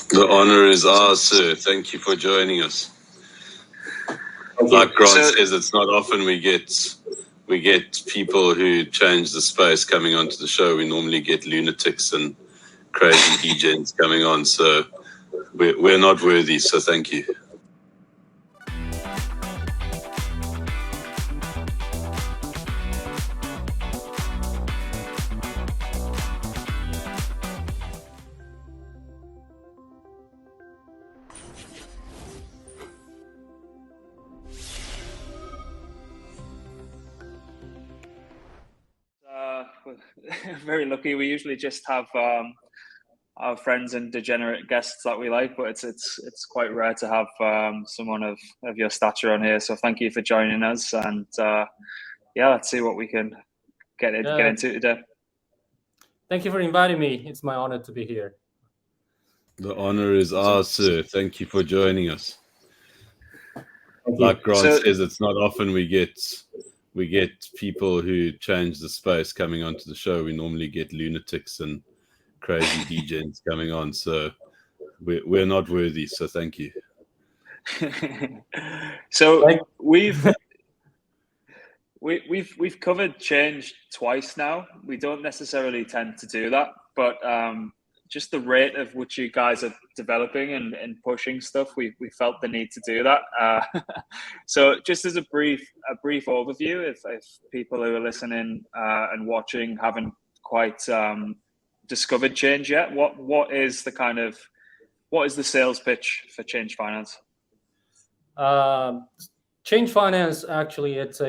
The honor is ours, sir. Thank you for joining us. Like Grant says, it's not often we get people who change the space coming onto the show. We normally get lunatics and crazy DJs coming on, so we're not worthy, so thank you. Very lucky. We usually just have our friends and degenerate guests that we like, but it's quite rare to have someone of your stature on here. So thank you for joining us, and yeah, let's see what we can get into today. Thank you for inviting me. It's my honor to be here. The honor is ours, sir. Thank you for joining us. Like Grant says, it's not often we get people who change the space coming onto the show. We normally get lunatics and crazy DJs coming on, so we're not worthy, so thank you. So we've covered Chainge twice now. We don't necessarily tend to do that, but just the rate of which you guys are developing and pushing stuff, we felt the need to do that. So just as a brief overview, if people who are listening and watching haven't quite discovered Chainge yet, what is the sales pitch for Chainge Finance? Chainge Finance, actually, it's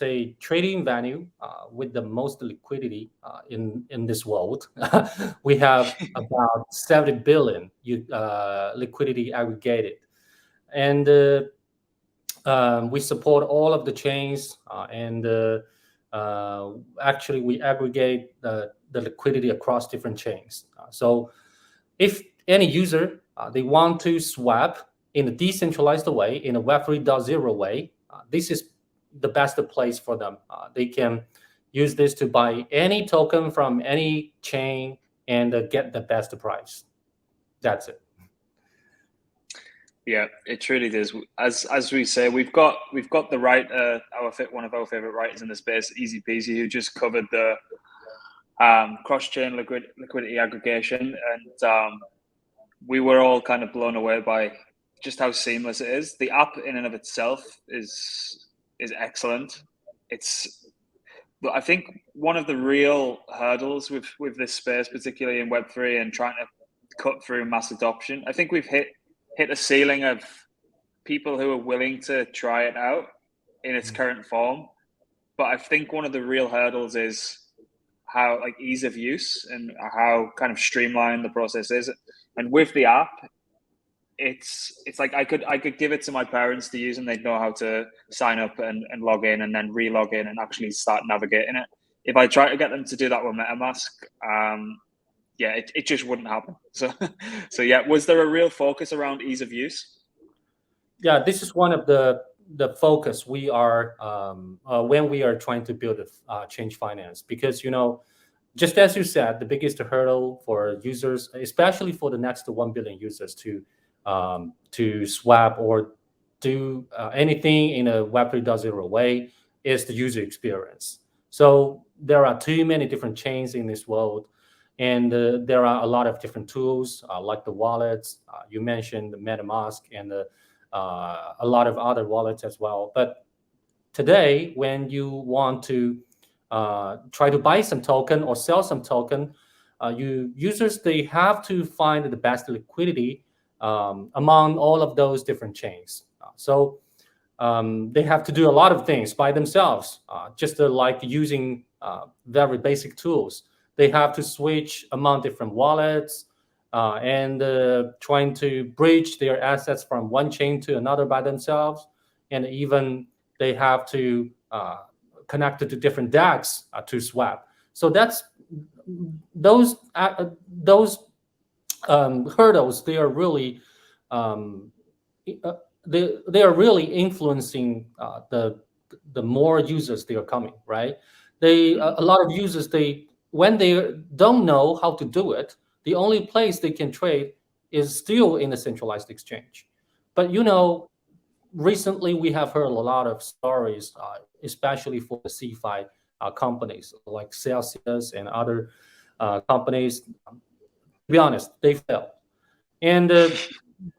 a trading venue with the most liquidity in this world. We have about 70 billion liquidity aggregated, and we support all of the chains, and actually we aggregate the liquidity across different chains. So if any user they want to swap in a decentralized way, in a Web 3.0 way, this is the best place for them. They can use this to buy any token from any chain and get the best price. That's it. Yeah, it truly is. As we say, we've got the writer, one of our favorite writers in the space, Easy Peasy, who just covered the cross-chain liquidity aggregation, and we were all kind of blown away by just how seamless it is. The app in and of itself is excellent. But I think one of the real hurdles with this space, particularly in Web3 and trying to cut through mass adoption, I think we've hit a ceiling of people who are willing to try it out in its current form. But I think one of the real hurdles is how ease of use and how kind of streamlined the process is. And with the app, it's like I could give it to my parents to use, and they'd know how to sign up and log in and then re-log in and actually start navigating it. If I try to get them to do that with MetaMask, it just wouldn't happen. So yeah, was there a real focus around ease of use? Yeah, this is one of the focus we are when we are trying to build a Chainge Finance, because just as you said, the biggest hurdle for users, especially for the next 1 billion users, to swap or do anything in a Web 3.0 way is the user experience. So there are too many different chains in this world, and there are a lot of different tools like the wallets. You mentioned the MetaMask and a lot of other wallets as well. But today, when you want to try to buy some token or sell some token, users, they have to find the best liquidity among all of those different chains. So they have to do a lot of things by themselves, just like using very basic tools. They have to switch among different wallets and trying to bridge their assets from one chain to another by themselves. And even they have to connect it to different DAGs to swap. So that's those hurdles. They are really they are really influencing the more users they are coming, right? A lot of users, when they don't know how to do it, the only place they can trade is still in a centralized exchange. But recently we have heard a lot of stories, especially for the CeFi companies like Celsius and other companies. To be honest, they failed. And the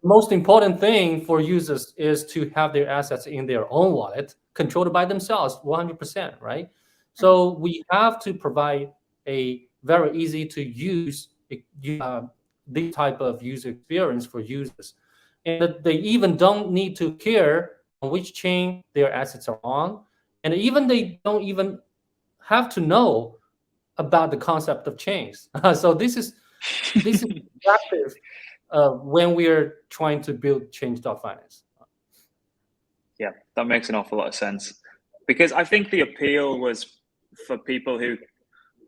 most important thing for users is to have their assets in their own wallet, controlled by themselves 100%, right? So we have to provide a very easy to use this type of user experience for users. And that they even don't need to care on which chain their assets are on. And even they don't even have to know about the concept of chains. So this is attractive when we're trying to build Chainge.finance. Yeah, that makes an awful lot of sense, because I think the appeal was for people who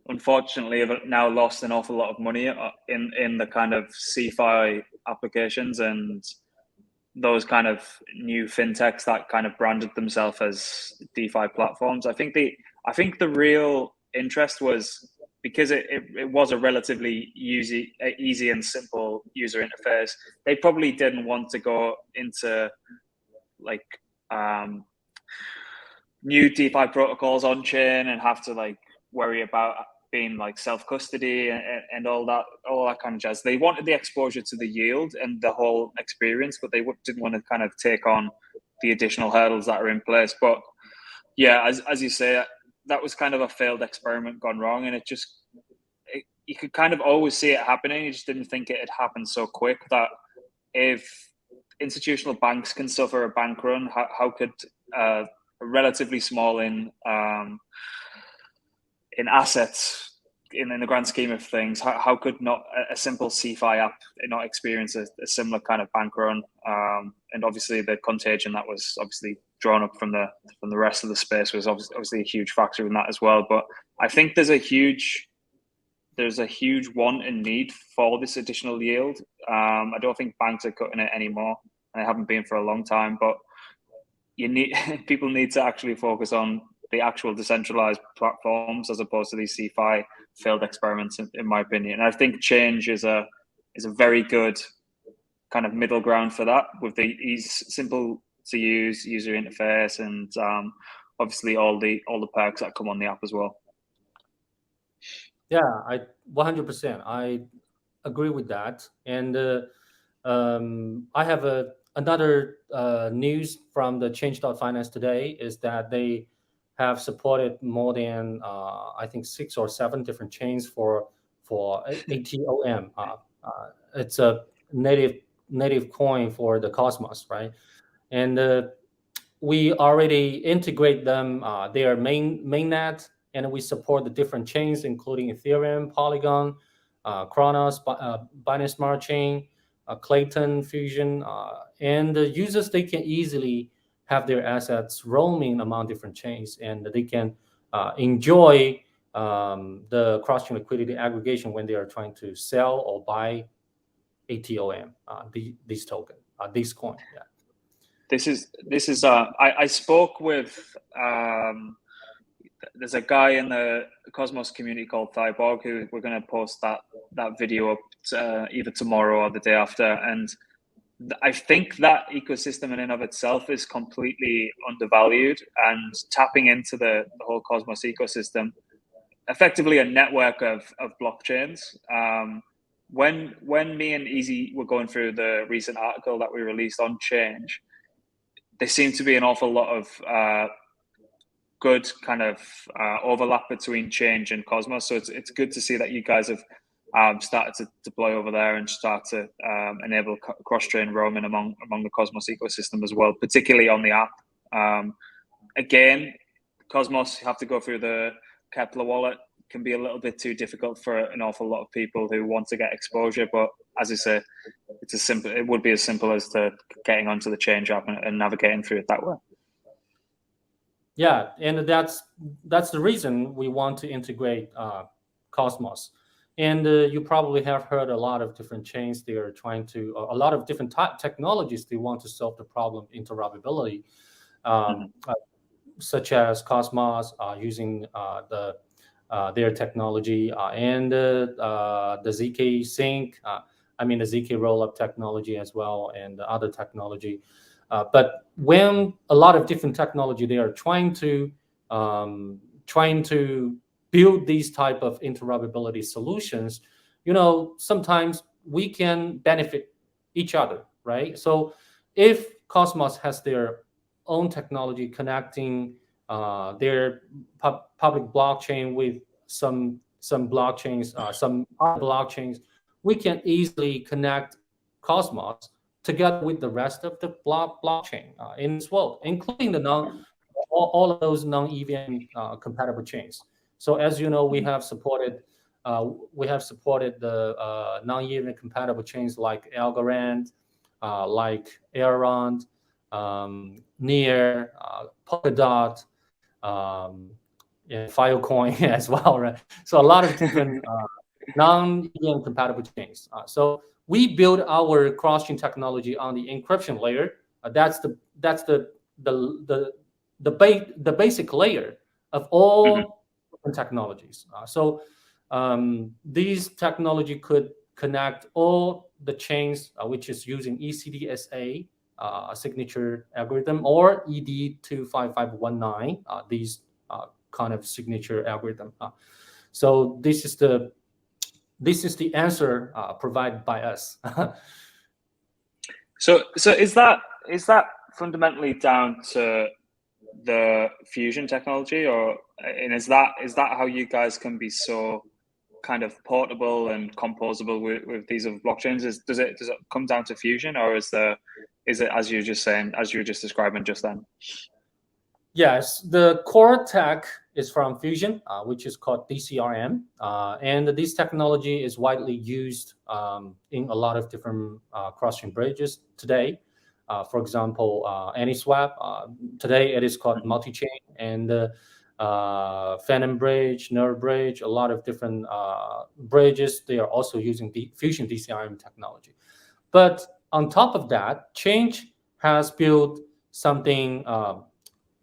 unfortunately have now lost an awful lot of money in the kind of CeFi applications and those kind of new fintechs that kind of branded themselves as DeFi platforms. I think the real interest was because it was a relatively easy and simple user interface. They probably didn't want to go into like new DeFi protocols on chain and have to like worry about being like self-custody and all that kind of jazz. They wanted the exposure to the yield and the whole experience, but they didn't want to kind of take on the additional hurdles that are in place. But yeah, as you say, that was kind of a failed experiment gone wrong, and you could kind of always see it happening. You just didn't think it had happened so quick. That if institutional banks can suffer a bank run, how could a relatively small in assets in the grand scheme of things, how could not a simple CeFi app not experience a similar kind of bank run? And obviously the contagion that was obviously drawn up from the rest of the space was obviously a huge factor in that as well. But I think there's a huge want and need for this additional yield. I don't think banks are cutting it anymore, and they haven't been for a long time. But people need to actually focus on the actual decentralized platforms as opposed to these CeFi failed experiments, in my opinion. And I think Chainge is a very good kind of middle ground for that, with the simple to use user interface and obviously all the perks that come on the app as well. Yeah, 100%. I agree with that. And I have another news from the Change.finance today is that they have supported more than I think 6 or 7 different chains for ATOM. It's a native coin for the Cosmos, right? And we already integrate them their mainnet, and we support the different chains, including Ethereum, Polygon, Kronos, Binance Smart Chain, Clayton, Fusion, and the users, they can easily have their assets roaming among different chains, and they can enjoy the cross-chain liquidity aggregation when they are trying to sell or buy ATOM, this token, this coin. Yeah. This is I spoke with there's a guy in the Cosmos community called Thyborg, who we're going to post that video up either tomorrow or the day after. And I think that ecosystem in and of itself is completely undervalued, and tapping into the whole Cosmos ecosystem, effectively a network of blockchains. When me and Easy were going through the recent article that we released on Chainge, there seemed to be an awful lot of good kind of overlap between Chainge and Cosmos. So it's good to see that you guys have started to deploy over there and start to enable cross-chain roaming among the Cosmos ecosystem as well, particularly on the app. Again, Cosmos, you have to go through the Kepler wallet. Can be a little bit too difficult for an awful lot of people who want to get exposure. But as I say, it would be as simple as getting onto the Chainge app and navigating through it that way. Yeah, and that's the reason we want to integrate Cosmos. And you probably have heard a lot of different chains. They are trying to a lot of different technologies. They want to solve the problem interoperability, such as Cosmos using the their technology, and the ZK Sync, the ZK rollup technology as well, and the other technology. But when a lot of different technology, they are trying to build these type of interoperability solutions, sometimes we can benefit each other, right? So if Cosmos has their own technology connecting their public blockchain with some blockchains, some other blockchains, we can easily connect Cosmos together with the rest of the blockchain in this world, including all of those non-EVM compatible chains. So as you know, we have supported the non-EVM compatible chains like Algorand, like Aeron, Near, Polkadot, Filecoin as well, right? So a lot of different non-EVM compatible chains. So we build our cross-chain technology on the encryption layer. That's the basic layer of all different technologies. So these technology could connect all the chains which is using ECDSA signature algorithm or ED25519, these kind of signature algorithm. So this is the answer provided by us. So is that fundamentally down to the fusion technology, and is that how you guys can be so kind of portable and composable with these other blockchains? Does it come down to fusion, or is it as you were just describing just then? Yes, the core tech is from Fusion, which is called DCRM, and this technology is widely used in a lot of different cross-chain bridges today. For example, AnySwap, today it is called multi-chain, and Phantom Bridge, Nerve Bridge, a lot of different bridges, they are also using Fusion DCRM technology. But on top of that, Chainge has built something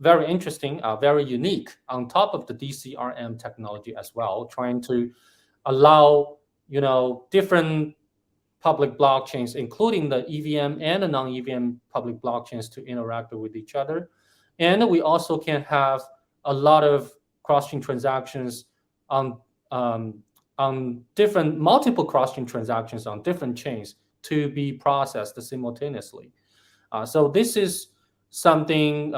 very interesting, very unique on top of the DCRM technology as well, trying to allow different public blockchains, including the EVM and the non-EVM public blockchains, to interact with each other. And we also can have a lot of cross-chain transactions on different multiple cross-chain transactions on different chains to be processed simultaneously. So this is something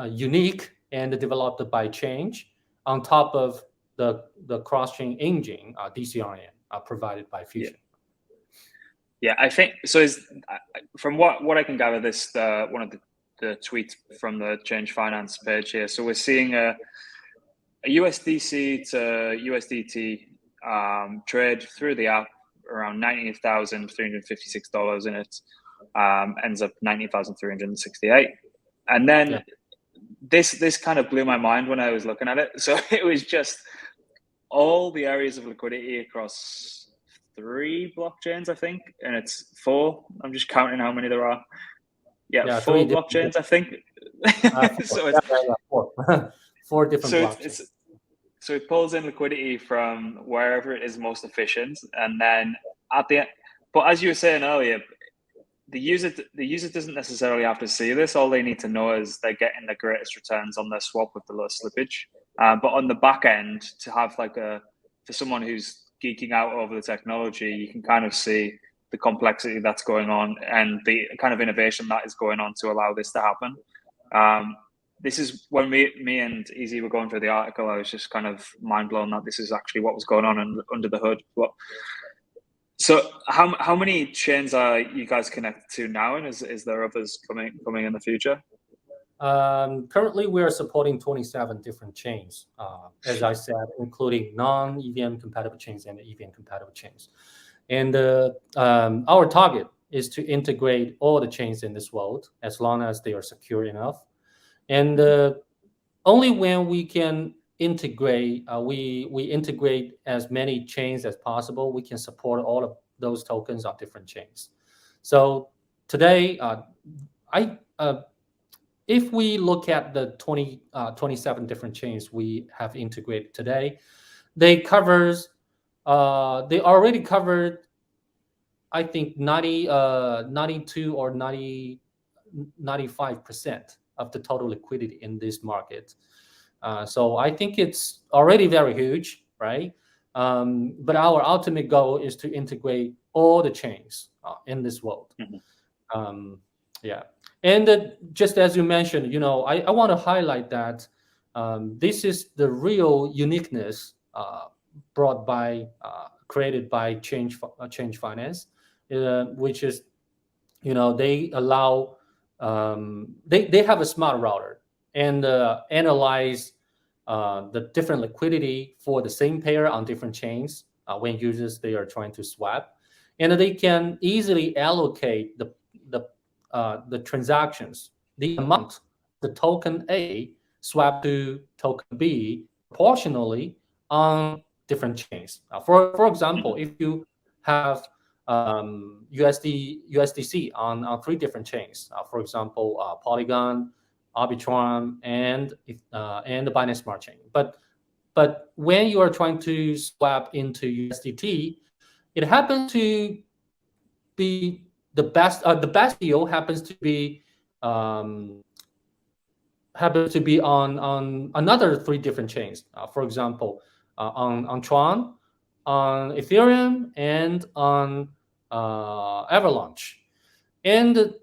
unique and developed by Chainge on top of the cross-chain engine DCRM provided by Fusion. Yeah, I think so. Is from what I can gather, this one of the tweets from the Chainge Finance page here. So we're seeing a USDC to USDT trade through the app around $90,356 in it. Ends up $90,368, and then this kind of blew my mind when I was looking at it. So it was just all the areas of liquidity across 3 blockchains, I think, and it's 4. I'm just counting how many there are. Yeah, 4 blockchains, I think. So it's 4 different blockchains. So it pulls in liquidity from wherever it is most efficient, and then at the end. But as you were saying earlier, the user doesn't necessarily have to see this. All they need to know is they're getting the greatest returns on their swap with the lowest slippage. But on the back end, to have for someone who's geeking out over the technology, you can kind of see the complexity that's going on and the kind of innovation that is going on to allow this to happen. This is when me and Easy were going through the article, I was just kind of mind blown that this is actually what was going on under the hood. So how many chains are you guys connected to now, and is there others coming in the future? Currently, we are supporting 27 different chains, as I said, including non-EVM compatible chains and EVM compatible chains. And our target is to integrate all the chains in this world as long as they are secure enough. And only when we can integrate, we integrate as many chains as possible, we can support all of those tokens on different chains. So today, if we look at the 27 different chains we have integrated today, they already covered, I think 92 or 95% of the total liquidity in this market. So I think it's already very huge, right? But our ultimate goal is to integrate all the chains in this world. Yeah. And just as you mentioned, I want to highlight that this is the real uniqueness created by Chainge Finance, which is, they allow, they have a smart router and analyze the different liquidity for the same pair on different chains when users they are trying to swap, and they can easily allocate the transactions, the amount, the token A swap to token B proportionally on different chains. For example, if you have USDC on 3 different chains, for example, Polygon, Arbitrum, and the Binance Smart Chain. But when you are trying to swap into USDT, it happens to be the best deal happens to be on another 3 different chains. For example, on Tron, on Ethereum, and on Avalanche. And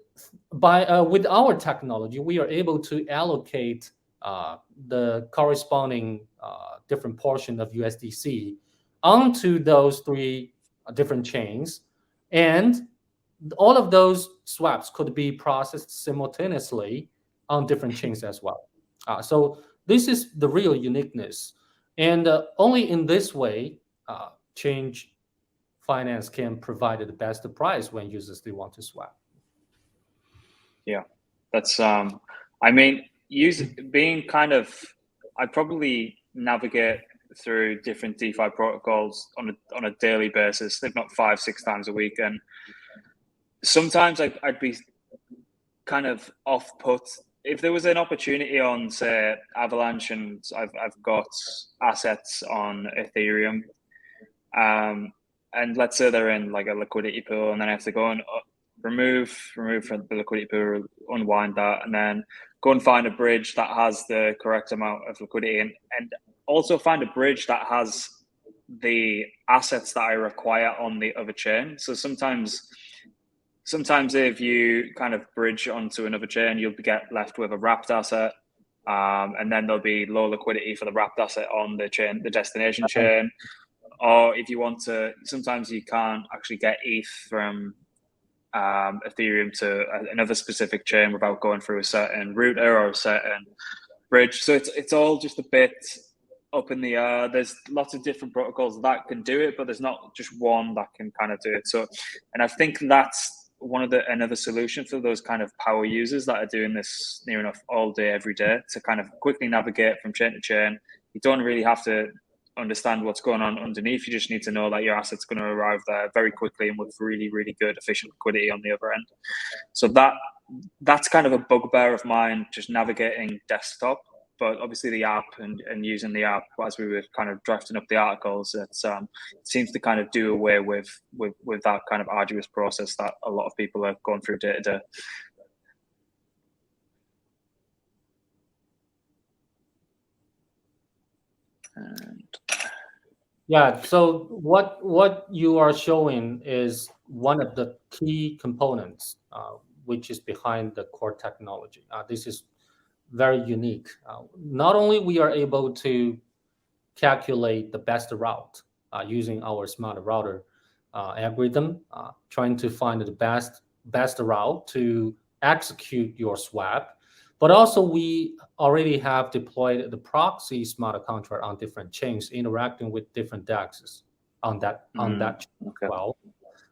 with our technology, we are able to allocate the corresponding different portion of USDC onto those 3 different chains, and all of those swaps could be processed simultaneously on different chains as well. So this is the real uniqueness, and only in this way, Chainge Finance can provide the best price when users they want to swap. Yeah, that's I mean, being kind of, I probably navigate through different DeFi protocols on a daily basis, if not 5-6 times a week, and sometimes I'd be kind of off put if there was an opportunity on, say, Avalanche, and I've got assets on Ethereum, and let's say they're in like a liquidity pool, and then I have to go and remove from the liquidity pool, unwind that, and then go and find a bridge that has the correct amount of liquidity, and also find a bridge that has the assets that I require on the other chain. So sometimes if you kind of bridge onto another chain, you'll get left with a wrapped asset, and then there'll be low liquidity for the wrapped asset on the chain, the destination chain. Or if you want to, sometimes you can't actually get ETH from Ethereum to another specific chain without going through a certain router or a certain bridge. So it's all just a bit up in the air. There's lots of different protocols that can do it, but there's not just one that can kind of do it. So, and I think that's another solution for those kind of power users that are doing this near enough all day, every day, to kind of quickly navigate from chain to chain. You don't really have to understand what's going on underneath. You just need to know that your asset's going to arrive there very quickly and with really, really good, efficient liquidity on the other end. So that's kind of a bugbear of mine, just navigating desktop. But obviously the app and using the app, as we were kind of drafting up the articles, it seems to kind of do away with that kind of arduous process that a lot of people are going through day to day. Yeah, so what you are showing is one of the key components, which is behind the core technology. This is very unique. Not only we are able to calculate the best route using our smart router algorithm, trying to find the best route to execute your swap, but also we already have deployed the proxy smart contract on different chains, interacting with different DEXs on that chain as well.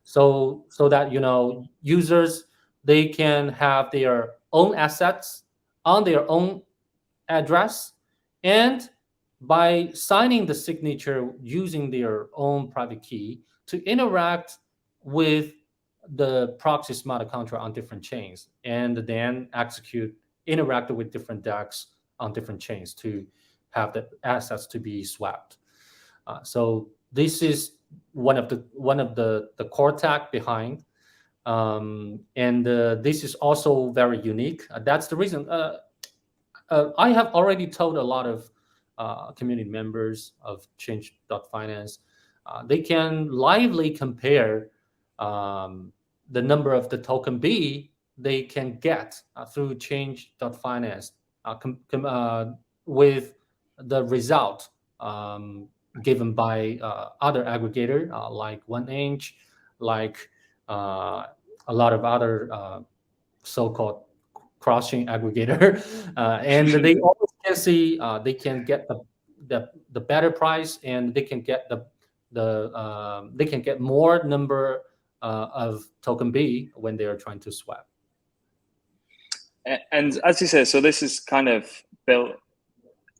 So that users, they can have their own assets on their own address, and by signing the signature using their own private key to interact with the proxy smart contract on different chains, and then execute interacted with different DEX on different chains to have the assets to be swapped. So this is one of the core tech behind, and this is also very unique. That's the reason. I have already told a lot of community members of Chainge Finance. They can lively compare the number of the token B they can get through Chainge Finance with the result given by other aggregator like 1inch, like a lot of other so-called cross-chain aggregator, and they always can see they can get the better price, and they can get they can get more number of token B when they are trying to swap. And as you say, so this is kind of built,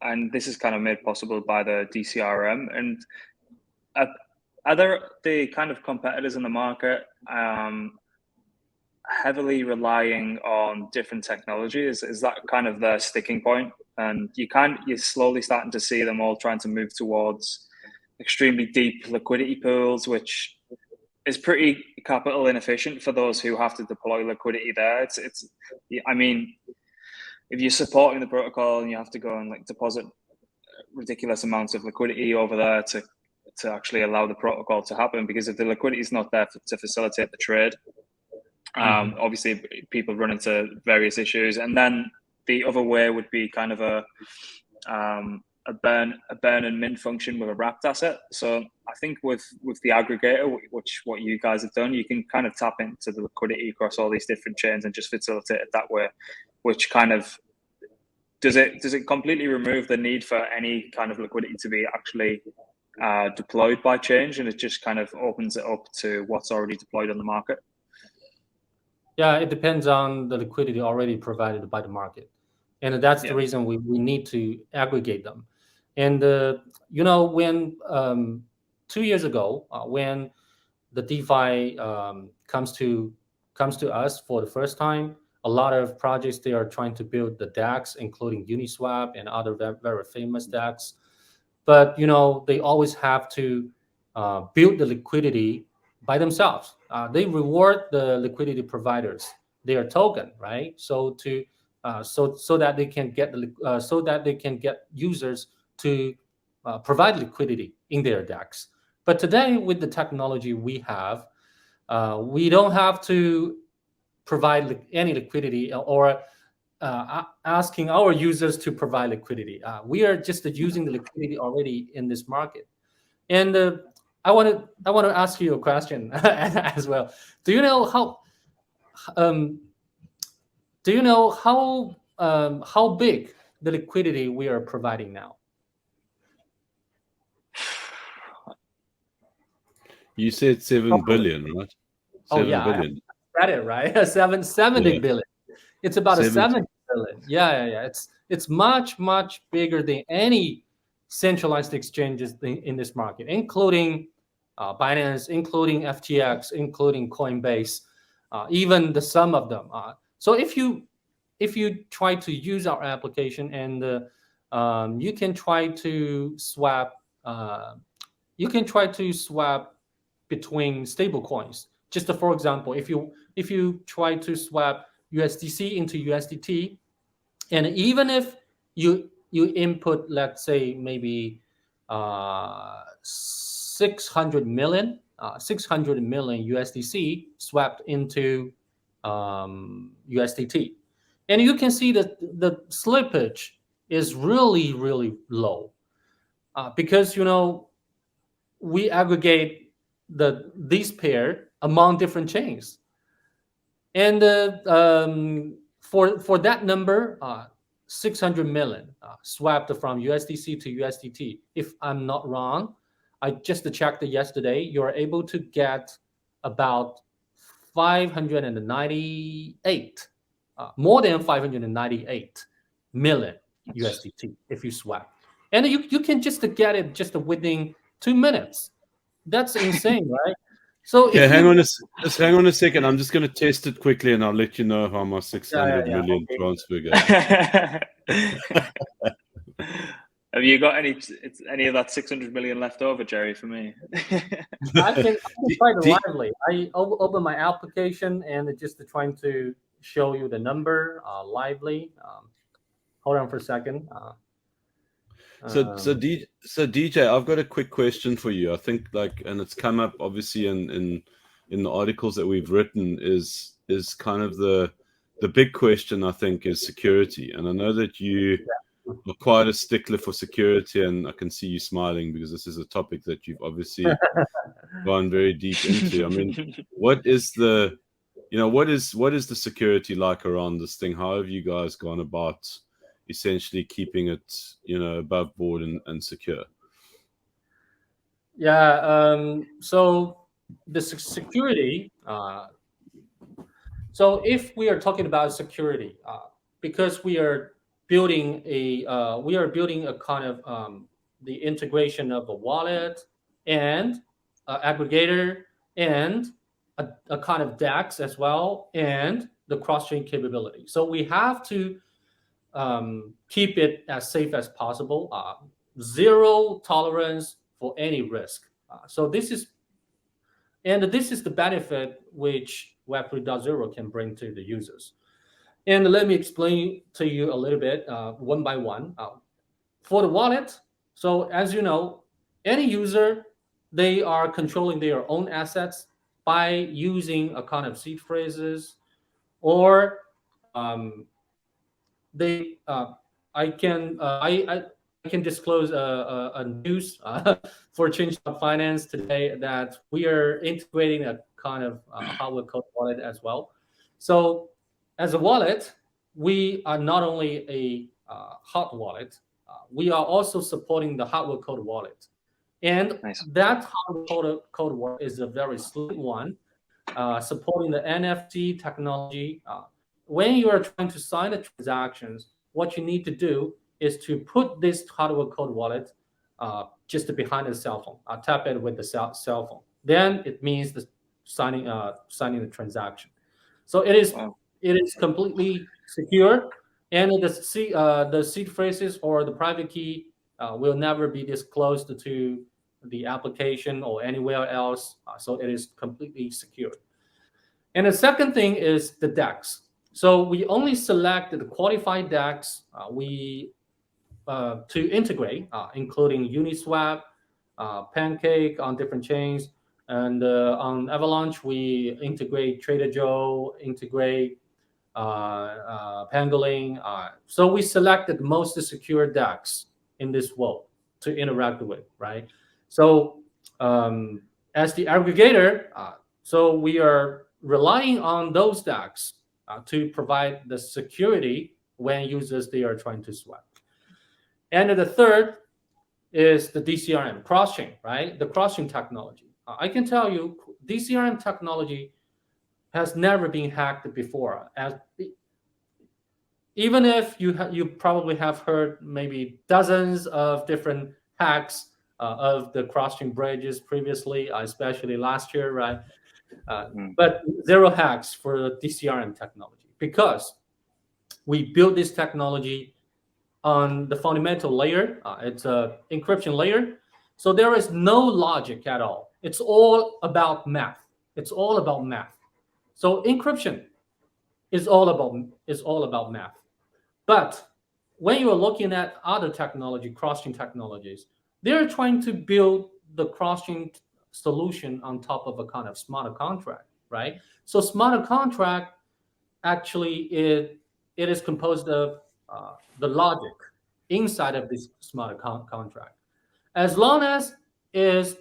and this is kind of made possible by the DCRM. And are there the kind of competitors in the market heavily relying on different technologies? Is that kind of the sticking point? And you're slowly starting to see them all trying to move towards extremely deep liquidity pools, which is pretty capital inefficient for those who have to deploy liquidity there. I mean, if you're supporting the protocol and you have to go and like deposit ridiculous amounts of liquidity over there to actually allow the protocol to happen, because if the liquidity is not there to facilitate the trade, obviously people run into various issues. And then the other way would be kind of a burn and mint function with a wrapped asset. So I think with the aggregator, which what you guys have done, you can kind of tap into the liquidity across all these different chains and just facilitate it that way, which kind of does it completely remove the need for any kind of liquidity to be actually deployed by Chainge, and it just kind of opens it up to what's already deployed on the market? Yeah, it depends on the liquidity already provided by the market. And that's the reason we need to aggregate them. And, when 2 years ago, when the DeFi comes to us for the first time, a lot of projects, they are trying to build the DEX, including Uniswap and other very famous DEX. But, they always have to build the liquidity by themselves. They reward the liquidity providers their token, right? So so that they can get users to provide liquidity in their DEX. But today, with the technology we have, we don't have to provide any liquidity or asking our users to provide liquidity. We are just using the liquidity already in this market. And I want to ask you a question as well. Do you know how big the liquidity we are providing now? You said 7 billion, right? 7 billion. I read it right. 70 billion. It's about 70 billion. Yeah. It's much bigger than any centralized exchanges in this market, including Binance, including FTX, including Coinbase, even the sum of them. So if you try to use our application and you can try to swap, between stable coins. Just for example, if you try to swap USDC into USDT, and even if you input, let's say maybe 600 million USDC swapped into USDT, and you can see that the slippage is really low because we aggregate these pair among different chains, and for that number, 600 million swapped from USDC to USDT. If I'm not wrong, I just checked it yesterday. You are able to get about 598, more than 598 million USDT if you swap, and you can just get it just within 2 minutes. That's insane, right? So Okay, just hang on a second. I'm just going to test it quickly, and I'll let you know how my 600 million okay. transfer goes. Have you got any of that 600 million left over, Jerry, for me? I can try to lively. I open my application and just trying to show you the number lively. Hold on for a second. So DJ, I've got a quick question for you. I think and it's come up obviously in the articles that we've written is kind of the big question, I think, is security. And I know that you are quite a stickler for security, and I can see you smiling because this is a topic that you've obviously gone very deep into. I mean, what is the security like around this thing? How have you guys gone about essentially keeping it, above board and secure? Yeah. So the security. So if we are talking about security, because we are building a kind of the integration of a wallet and aggregator and a kind of DEX as well, and the cross-chain capability. So we have to keep it as safe as possible. Zero tolerance for any risk. So this is the benefit which Web 3.0 can bring to the users. And let me explain to you a little bit one by one. For the wallet, so as you know, any user, they are controlling their own assets by using a kind of seed phrases, or I can disclose a news for Chainge Finance today that we are integrating a kind of hardware code wallet as well. So as a wallet, we are not only a hot wallet, we are also supporting the hardware code wallet. And Nice. that hardware code wallet is a very slick one, supporting the NFT technology. When you are trying to sign the transactions, what you need to do is to put this hardware code wallet just behind the cell phone. Tap it with the cell phone. Then it means the signing the transaction. So it is completely secure, and the seed phrases or the private key will never be disclosed to the application or anywhere else. So it is completely secure. And the second thing is the DEX. So we only select the qualified DEX to integrate, including Uniswap, Pancake on different chains, and on Avalanche we integrate Trader Joe, integrate Pangolin. So we selected the most secure DEX in this world to interact with, right? So as the aggregator, so we are relying on those DEX to provide the security when users they are trying to swap. And the third is the DCRM cross-chain, right? The cross-chain technology. I can tell you, DCRM technology has never been hacked before. Even if you probably have heard maybe dozens of different hacks of the cross-chain bridges previously, especially last year, right? But zero hacks for DCRM technology, because we built this technology on the fundamental layer. It's an encryption layer. So there is no logic at all. It's all about math. It's all about math. So encryption is all about math. But when you are looking at other technology, cross-chain technologies, they're trying to build the cross-chain solution on top of a kind of smarter contract, right? So smarter contract actually it is composed of the logic inside of this smarter contract. As long as it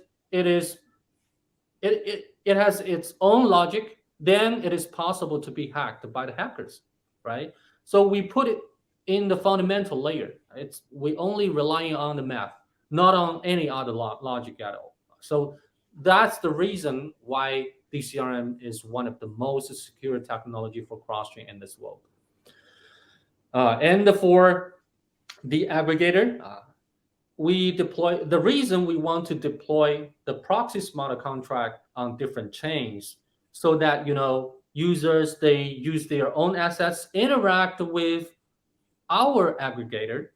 has its own logic, then it is possible to be hacked by the hackers, right? So we put it in the fundamental layer. We only relying on the math, not on any other logic at all. So that's the reason why DCRM is one of the most secure technology for cross-chain in this world. And for the aggregator, the reason we want to deploy the proxy smarter contract on different chains, so that users, they use their own assets, interact with our aggregator.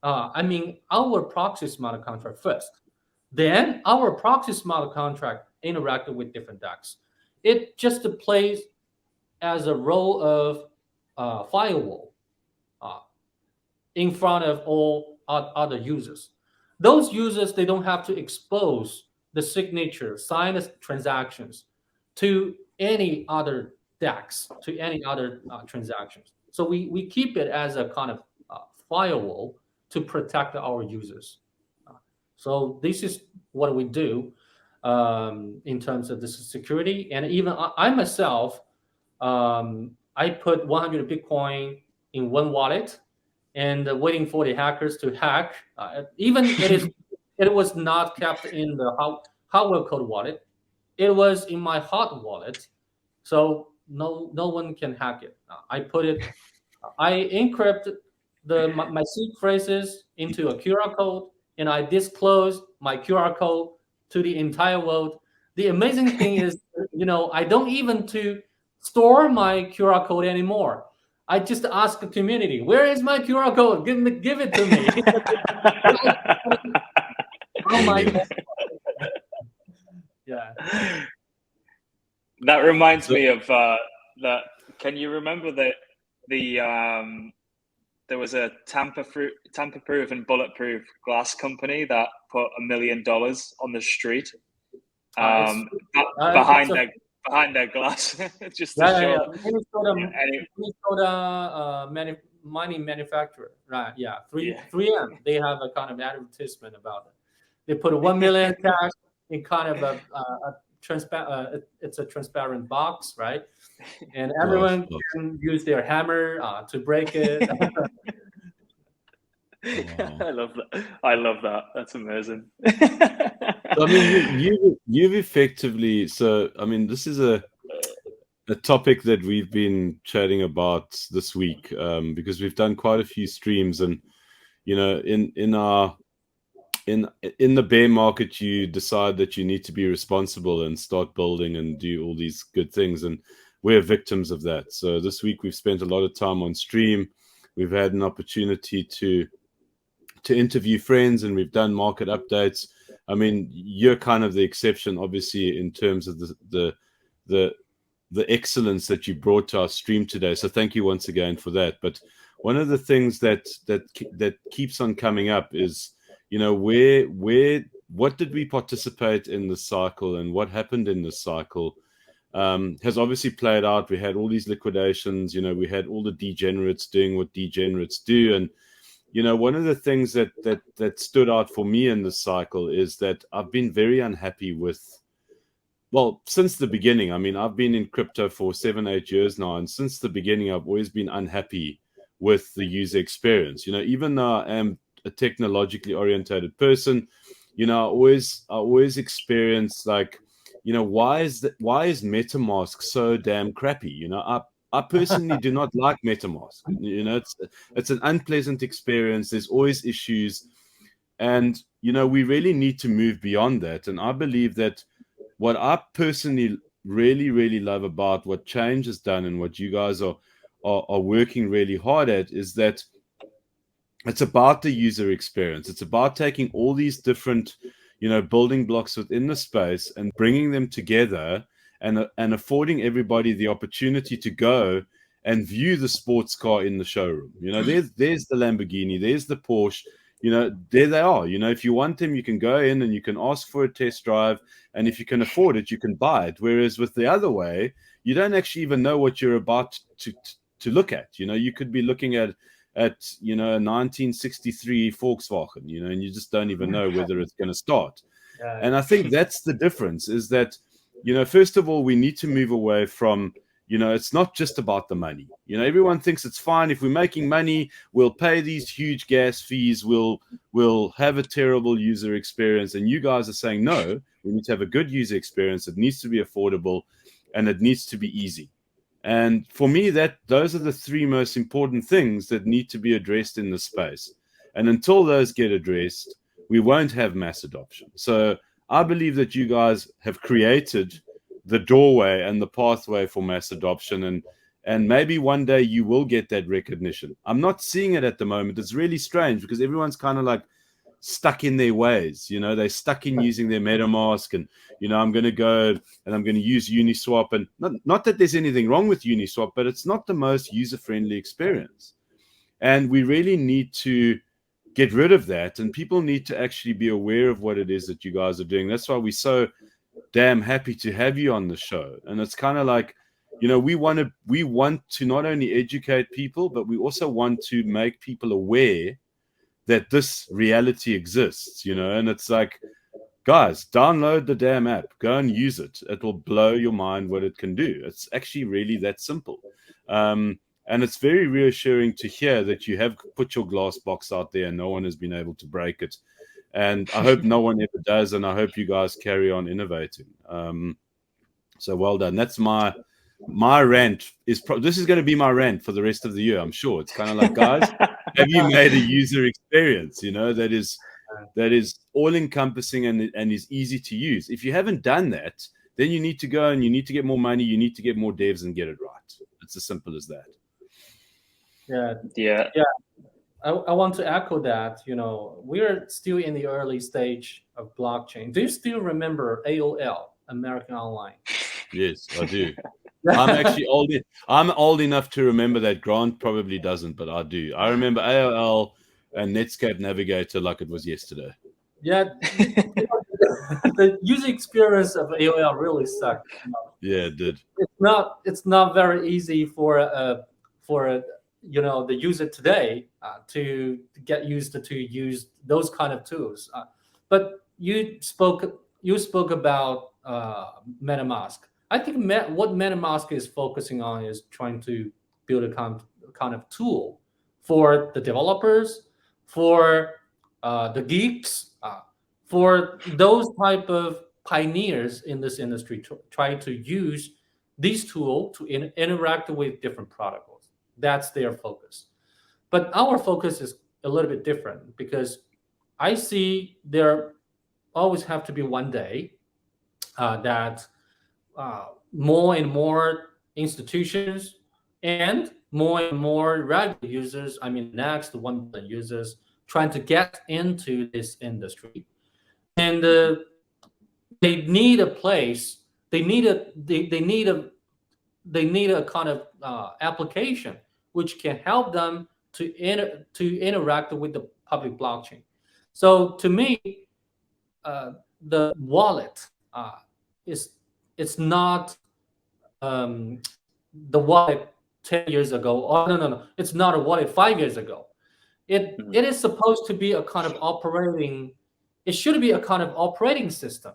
Our proxy smart contract first. Then our proxy smart contract interacted with different DEX. It just plays as a role of firewall in front of all other users. Those users, they don't have to expose the signature, sign the transactions to any other DEX, to any other transactions. So we keep it as a kind of firewall to protect our users. So this is what we do in terms of the security. And even I myself, I put 100 Bitcoin in one wallet and waiting for the hackers to hack. Even it was not kept in the hardware code wallet. It was in my hot wallet, so no one can hack it. I encrypt my seed phrases into a QR code, and I disclose my QR code to the entire world. The amazing thing is, I don't even to store my QR code anymore. I just ask the community, where is my QR code? Give it to me. Oh my God. Yeah. That reminds me of that. Can you remember that there was a tamper-proof and bulletproof glass company that put $1 million on the street behind their glass, just to show. Minnesota mining manufacturer, right? Yeah, 3M. They have a kind of advertisement about it. They put $1 million cash in kind of a transparent. It's a transparent box, right? And everyone can use their hammer to break it. Wow. I love that. That's amazing. I mean, you've effectively. So, I mean, this is a topic that we've been chatting about this week because we've done quite a few streams, and in the bear market, you decide that you need to be responsible and start building and do all these good things, and we're victims of that. So this week we've spent a lot of time on stream. We've had an opportunity to interview friends, and we've done market updates. I mean, you're kind of the exception, obviously, in terms of the excellence that you brought to our stream today. So thank you once again for that. But one of the things that keeps on coming up is, what did we participate in the cycle, and what happened in the cycle has obviously played out. We had all these liquidations, we had all the degenerates doing what degenerates do. And, one of the things that stood out for me in this cycle is that I've been very unhappy since the beginning. I mean, I've been in crypto for 7-8 years now. And since the beginning, I've always been unhappy with the user experience. Even though I am a technologically orientated person, I always experience like, why is MetaMask so damn crappy? I personally do not like MetaMask. It's an unpleasant experience. There's always issues, and we really need to move beyond that. And I believe that what I personally really, really love about what Chainge has done and what you guys are working really hard at is that it's about the user experience. It's about taking all these different, building blocks within the space and bringing them together and affording everybody the opportunity to go and view the sports car in the showroom. There's the Lamborghini, there's the Porsche, there they are. If you want them, you can go in and you can ask for a test drive. And if you can afford it, you can buy it. Whereas with the other way, you don't actually even know what you're about to look at. You could be looking at a 1963 Volkswagen, and you just don't even know whether it's going to start. And I think that's the difference, is that, first of all, we need to move away from, it's not just about the money. Everyone thinks it's fine. If we're making money, we'll pay these huge gas fees. We'll have a terrible user experience. And you guys are saying, no, we need to have a good user experience. It needs to be affordable and it needs to be easy. And for me, those are the three most important things that need to be addressed in the space. And until those get addressed, we won't have mass adoption. So I believe that you guys have created the doorway and the pathway for mass adoption. And maybe one day you will get that recognition. I'm not seeing it at the moment. It's really strange because everyone's kind of like stuck in their ways. You know, they're stuck in using their MetaMask, and, you know, I'm going to go and I'm going to use Uniswap. And not that there's anything wrong with Uniswap, but it's not the most user-friendly experience. And we really need to get rid of that. And people need to actually be aware of what it is that you guys are doing. That's why we're so damn happy to have you on the show. And it's kind of like, you know, we want to not only educate people, but we also want to make people aware that this reality exists, you know. And it's like, guys, download the damn app, go and use it. It will blow your mind what it can do. It's actually really that simple. And it's very reassuring to hear that you have put your glass box out there and no one has been able to break it. And I hope no one ever does. And I hope you guys carry on innovating. So well done. That's my rant. This is going to be my rant for the rest of the year, I'm sure. It's kind of like, guys, have you made a user experience, you know, that is all encompassing and is easy to use? If you haven't done that, then you need to go and you need to get more money. You need to get more devs and get it right. It's as simple as that. Yeah. I want to echo that. You know, we're still in the early stage of blockchain. Do you still remember AOL, American Online? Yes, I do. I'm actually old. I'm old enough to remember that. Grant probably doesn't, but I do. I remember AOL and Netscape Navigator like it was yesterday. Yeah, the user experience of AOL really sucked. Yeah, it did. It's not very easy for you know, the user today to get used to use those kind of tools. But you spoke about MetaMask. I think what MetaMask is focusing on is trying to build a kind of tool for the developers, for the geeks, for those type of pioneers in this industry, trying to use these tools to interact with different protocols. That's their focus. But our focus is a little bit different, because I see there always have to be one day that more and more institutions and more regular users, I mean, next 1 billion users, trying to get into this industry. And they need a place, they need a kind of application which can help them to interact with the public blockchain. So to me, the wallet it's not the wallet 10 years ago. Oh, no. It's not a wallet 5 years ago. It is supposed to be a kind of operating. It should be a kind of operating system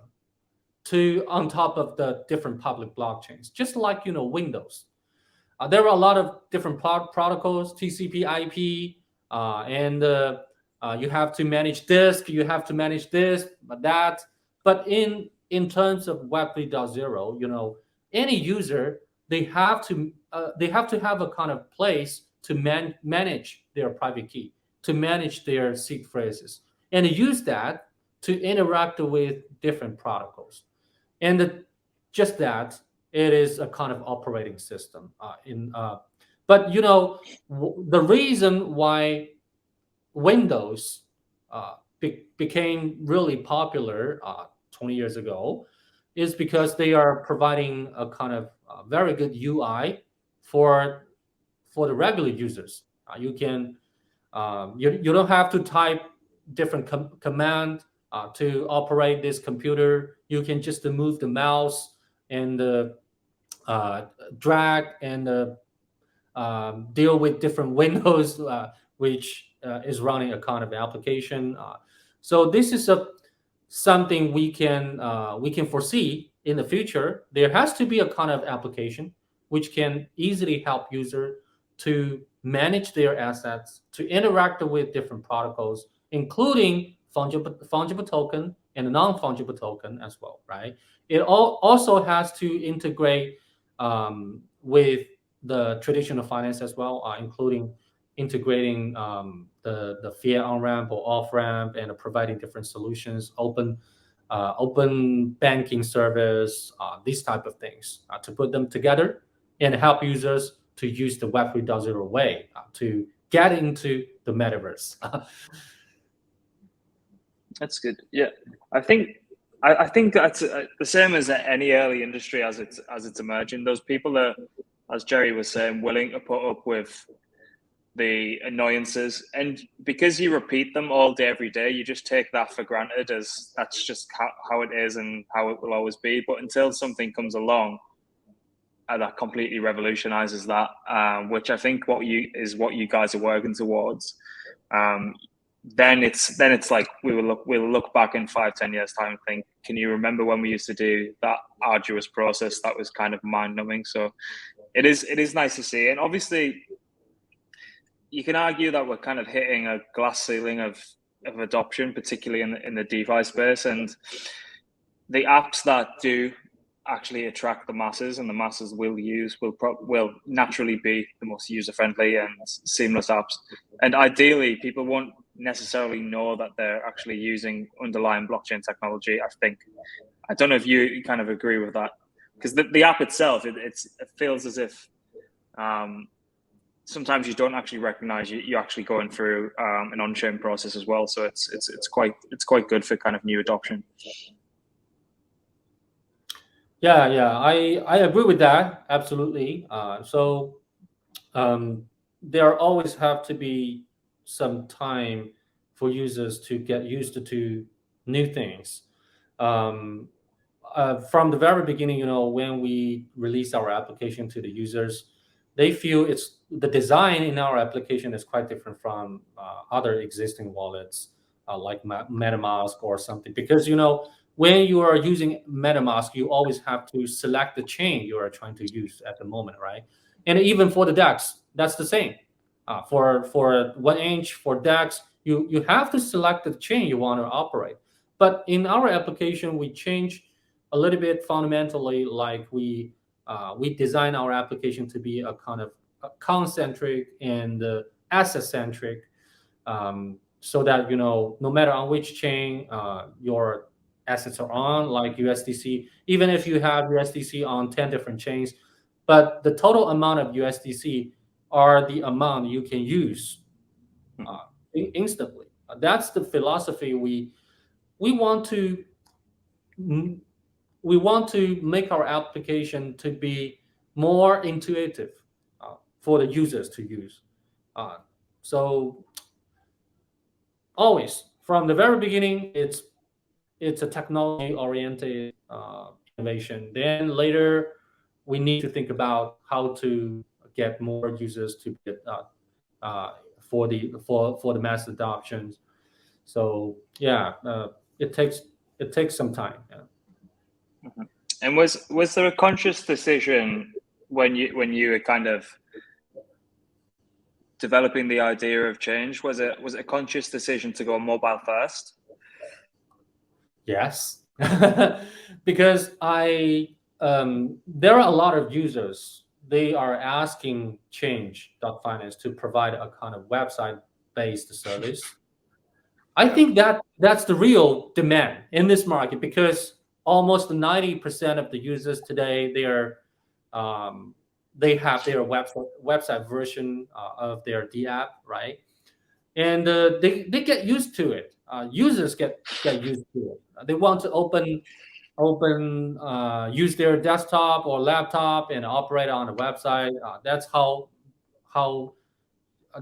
on top of the different public blockchains, just like, you know, Windows. There are a lot of different protocols, TCP/IP, and you have to manage disk, you have to manage this, that. But in terms of Web 3.0, you know, any user, they have to have a kind of place to manage their private key, to manage their seed phrases, and use that to interact with different protocols. And just that, it is a kind of operating system. But you know, the reason why Windows became really popular 20 years ago is because they are providing a kind of very good UI for the regular users. You can you don't have to type different command to operate this computer. You can just move the mouse and drag and deal with different windows, which is running a kind of application. So this is something we can foresee in the future. There has to be a kind of application which can easily help user to manage their assets, to interact with different protocols, including fungible token and non-fungible token as well, right? It also has to integrate with the traditional finance as well, including integrating the fiat on-ramp or off-ramp and providing different solutions, open open banking service, these type of things, to put them together and help users to use the Web 3.0 way to get into the metaverse. That's good. Yeah, I think that's the same as any early industry as it's emerging. Those people are, as Jerry was saying, willing to put up with the annoyances, and because you repeat them all day every day, you just take that for granted as that's just how it is and how it will always be. But until something comes along that completely revolutionizes that, which I think what you guys are working towards, then it's like we'll look back in 5-10 years time and think, can you remember when we used to do that arduous process that was kind of mind-numbing? So it is nice to see. And obviously you can argue that we're kind of hitting a glass ceiling of adoption, particularly in the DeFi space, and the apps that do actually attract the masses and the masses will naturally be the most user-friendly and seamless apps. And ideally, people won't necessarily know that they're actually using underlying blockchain technology. I don't know if you kind of agree with that, because the app itself, it feels as if sometimes you don't actually recognize you're actually going through an on-chain process as well. So it's quite good for kind of new adoption. Yeah, I agree with that, absolutely. So there always have to be some time for users to get used to new things. From the very beginning, when we release our application to the users, they feel the design in our application is quite different from other existing wallets like MetaMask or something, because when you are using MetaMask, you always have to select the chain you are trying to use at the moment, right? And even for the DEX, that's the same. For 1inch, for DEX, you have to select the chain you want to operate. But in our application, we change a little bit fundamentally, like we design our application to be a kind of account-centric and asset-centric, so that no matter on which chain your assets are on, like USDC, even if you have USDC on 10 different chains, but the total amount of USDC are the amount you can use instantly. That's the philosophy we want to make our application to be more intuitive for the users to use. So always from the very beginning, it's a technology-oriented innovation. Then later, we need to think about how to get more users to get for the mass adoption. So yeah, it takes some time. Yeah. Mm-hmm. And was there a conscious decision when you were kind of developing the idea of Chainge? Was it a conscious decision to go mobile first? Yes, because there are a lot of users. They are asking Chainge Finance to provide a kind of website-based service. I think that's the real demand in this market, because almost 90% of the users today, they have their website version of their D app, right? And they get used to it. Users get used to it. They want to use their desktop or laptop and operate on a website. That's how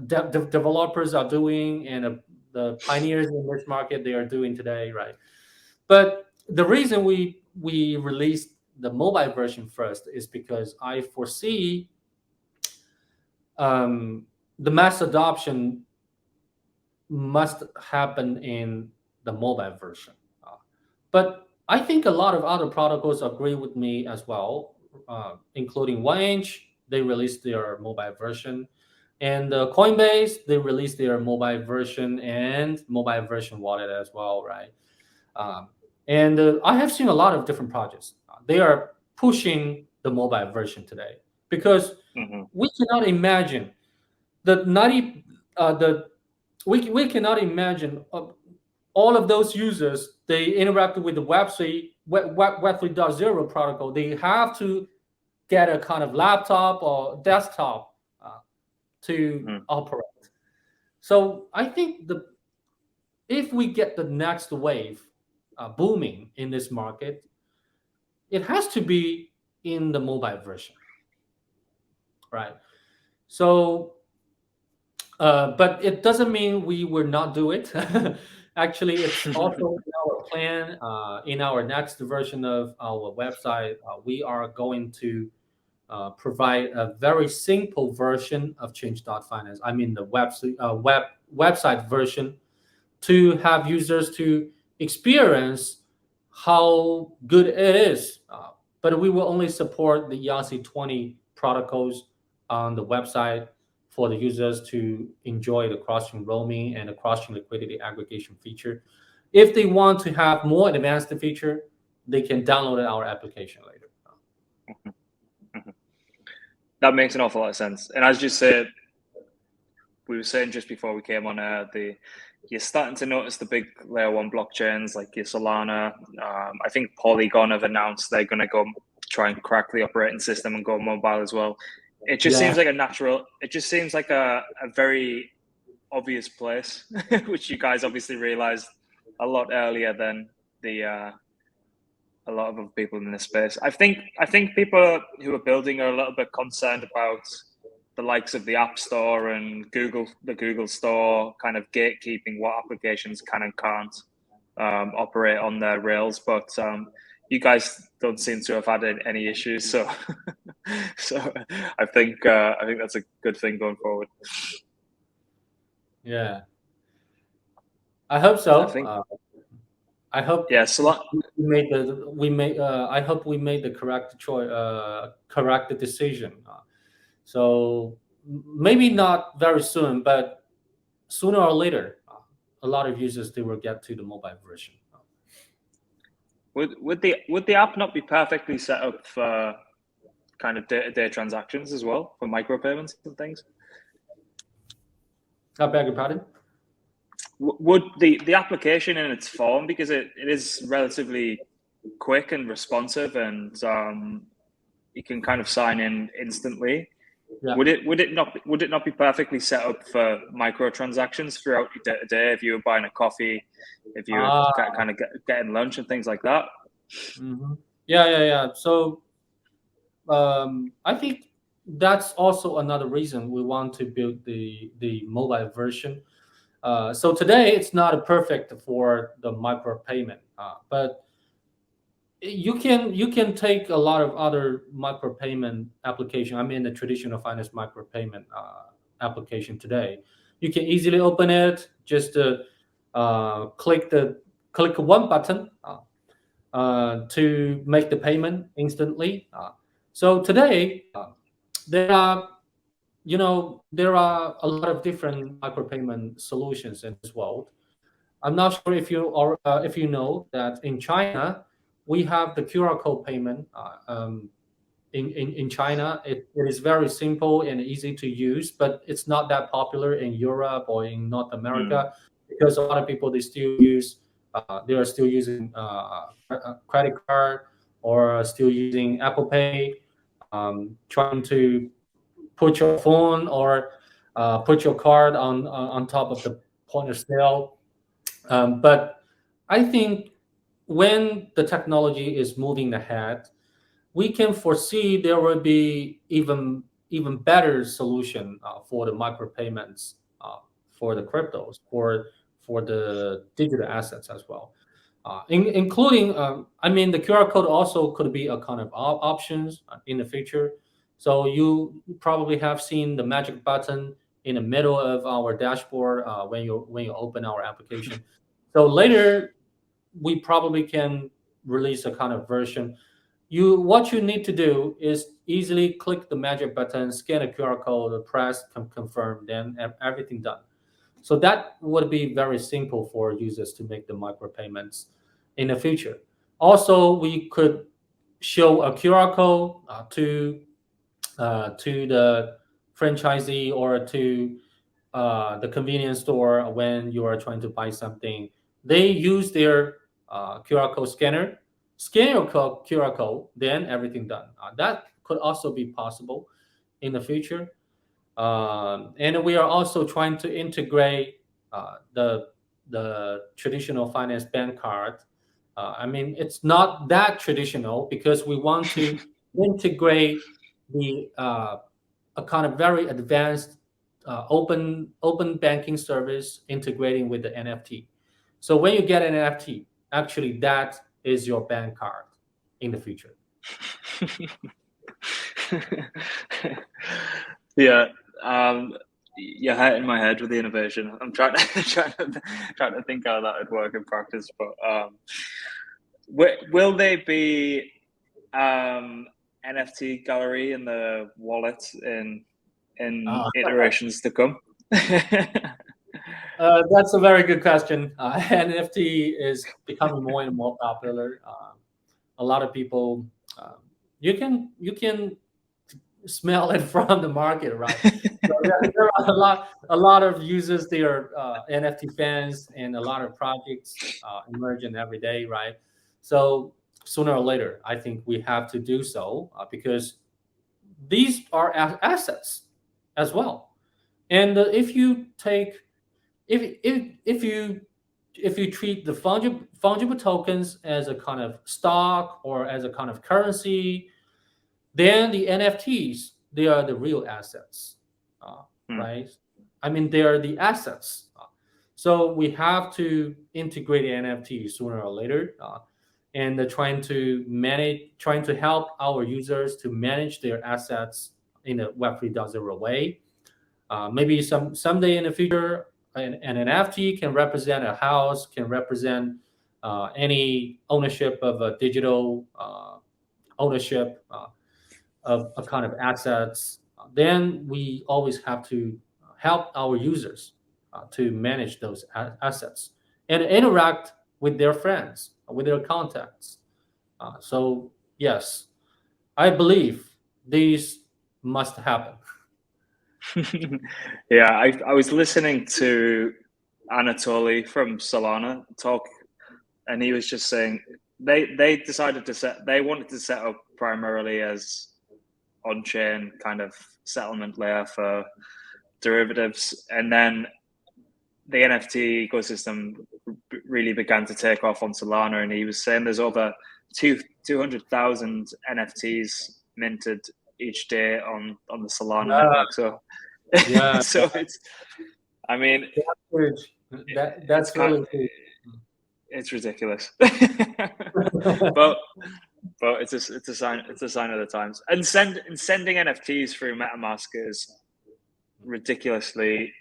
developers are doing, and the pioneers in this market, they are doing today, right? But the reason we released the mobile version first is because I foresee the mass adoption must happen in the mobile version. But I think a lot of other protocols agree with me as well, including 1inch. They released their mobile version, and Coinbase, they released their mobile version and mobile version wallet as well, right? And I have seen a lot of different projects. They are pushing the mobile version today, because we cannot imagine we cannot imagine all of those users, they interact with the Web 3.0 protocol. They have to get a kind of laptop or desktop to operate. So I think if we get the next wave booming in this market, it has to be in the mobile version, right? So, but it doesn't mean we will not do it. Actually, it's also in our plan. In our next version of our website, we are going to provide a very simple version of Chainge.finance. I mean, the website version, to have users to experience how good it is. But we will only support the ERC20 protocols on the website for the users to enjoy the cross-chain roaming and the cross-chain liquidity aggregation feature. If they want to have more advanced feature, they can download our application later. That makes an awful lot of sense. And as you said, we were saying just before we came on air, you're starting to notice the big layer one blockchains like your Solana. I think Polygon have announced they're going to go try and crack the operating system and go mobile as well. It just seems like a very obvious place, which you guys obviously realized a lot earlier than a lot of other people in this space. I think people who are building are a little bit concerned about the likes of the App Store and the Google Store kind of gatekeeping what applications can and can't operate on their rails. But you guys don't seem to have had any issues, so I think that's a good thing going forward. Yeah, I hope so. I hope. Yeah, so I hope we made the correct choice, correct decision. So maybe not very soon, but sooner or later, a lot of users, they will get to the mobile version. Would the app not be perfectly set up for kind of day-to-day transactions as well, for micropayments and things? I beg your pardon? Would the application in its form, because it is relatively quick and responsive, and you can kind of sign in instantly. Yeah. Would it not be perfectly set up for microtransactions throughout your day if you were buying a coffee, if you were kind of getting lunch and things like that? Mm-hmm. Yeah. So I think that's also another reason we want to build the mobile version. So today it's not perfect for the micropayment, but you can take a lot of other micropayment application. I mean, the traditional finance micropayment application today. You can easily open it. Just click one button to make the payment instantly. So today there are a lot of different micropayment solutions in this world. I'm not sure if you know that in China we have the QR code payment. In China, it is very simple and easy to use, but it's not that popular in Europe or in North America because a lot of people they are still using a credit card or still using Apple Pay, trying to put your phone or put your card on top of the point of sale. But I think when the technology is moving ahead, we can foresee there will be even better solution for the micropayments, for the cryptos, for the digital assets as well, including I mean the QR code also could be a kind of options in the future. So you probably have seen the magic button in the middle of our dashboard when you open our application. So later we probably can release a kind of version. What you need to do is easily click the magic button, scan a QR code, press confirm, then everything done. So that would be very simple for users to make the micropayments in the future. Also, we could show a QR code to the franchisee or to the convenience store when you are trying to buy something They use their QR code scanner, scan your QR code, then everything done. That could also be possible in the future. And we are also trying to integrate the traditional finance bank card. I mean, it's not that traditional because we want to integrate the a kind of very advanced open banking service integrating with the NFT. So when you get an NFT, actually that is your bank card in the future. Yeah, you're hitting my head with the innovation. I'm trying to think how that would work in practice. But will they be NFT gallery in the wallet in iterations to come? That's a very good question. NFT is becoming more and more popular. A lot of people, you can smell it from the market, right? So there are a lot of users. They are NFT fans, and a lot of projects emerging every day, right? So sooner or later, I think we have to do so because these are assets as well. And if you take if you treat the fungible tokens as a kind of stock or as a kind of currency, then the NFTs, they are the real assets, right? I mean, they are the assets. So we have to integrate NFTs sooner or later, and trying to help our users to manage their assets in a Web 3.0 way. Maybe someday in the future, an NFT can represent a house, can represent any ownership of a digital ownership of a kind of assets. Then we always have to help our users to manage those assets and interact with their friends, with their contacts. So yes, I believe these must happen. Yeah, I was listening to Anatoly from Solana talk, and he was just saying they wanted to set up primarily as on-chain kind of settlement layer for derivatives, and then the NFT ecosystem really began to take off on Solana, and he was saying there's over 200,000 NFTs minted each day on the Solana network. So yeah, so it's, I mean, that's really cool. It's ridiculous. but it's a sign of the times. And sending NFTs through MetaMask is ridiculously,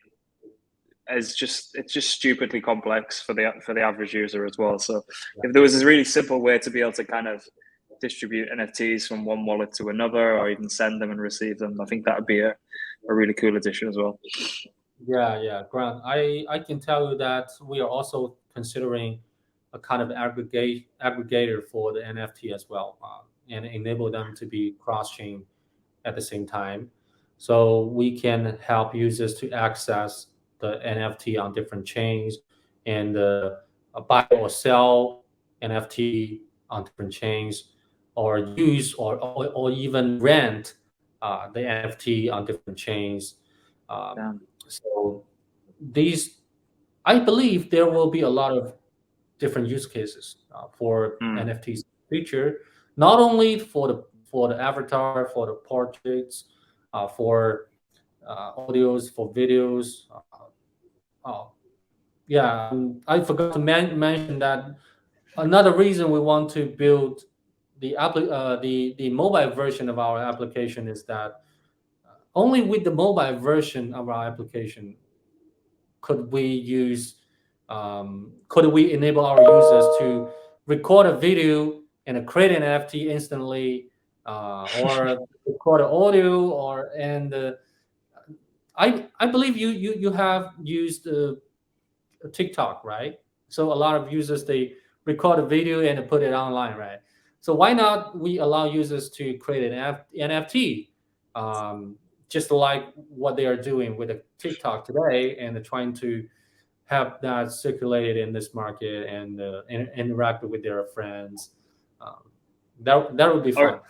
it's just stupidly complex for the average user as well. So if there was a really simple way to be able to kind of distribute NFTs from one wallet to another, or even send them and receive them, I think that would be a really cool addition as well. Yeah, Grant. I can tell you that we are also considering a kind of aggregator for the NFT as well, and enable them to be cross-chain at the same time, so we can help users to access the NFT on different chains and buy or sell NFT on different chains, or use or even rent the NFT on different chains. So these, I believe, there will be a lot of different use cases for NFTs in the future, not only for the avatar, for the portraits, for audios, for videos. I forgot to mention that another reason we want to build the mobile version of our application is that only with the mobile version of our application could we enable our users to record a video and create an NFT instantly, or record an audio, I believe you have used TikTok, right? So a lot of users, they record a video and put it online, right? So why not we allow users to create an NFT, just like what they are doing with the TikTok today, and trying to have that circulated in this market and interact with their friends. That would be fun.